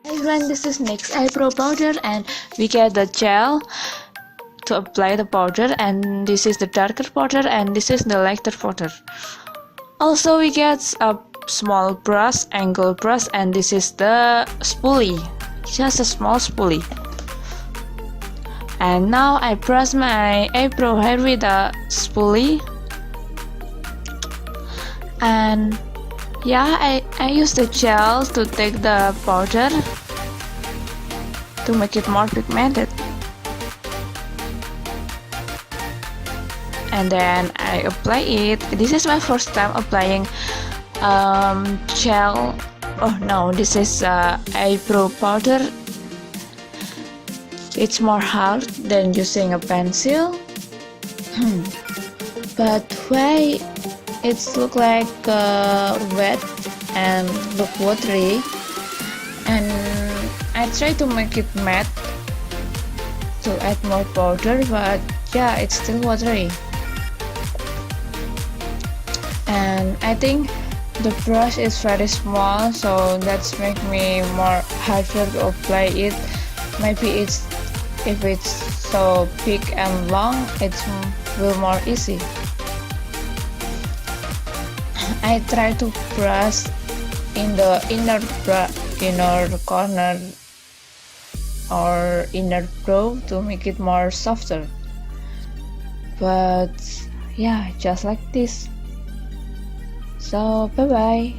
Hi everyone, this is NYX eyebrow powder and we get the gel to apply the powder, and this is the darker powder and this is the lighter powder. Also we get a small brush, angle brush, and this is the spoolie, just a small spoolie. And now I brush my eyebrow hair with a spoolie, and yeah, I use the gel to take the powder to make it more pigmented. And then I apply it. This is my first time applying gel. Oh no, this is eyebrow powder. It's more hard than using a pencil. But why it's look like wet and look watery, and I try to make it matte to add more powder, but yeah, it's still watery. And I think the brush is very small, so that's make me more harder to apply it. Maybe it's if it's so big and long, it will more easy. I try to brush in the inner corner or inner brow to make it more softer. But yeah, just like this. So bye bye.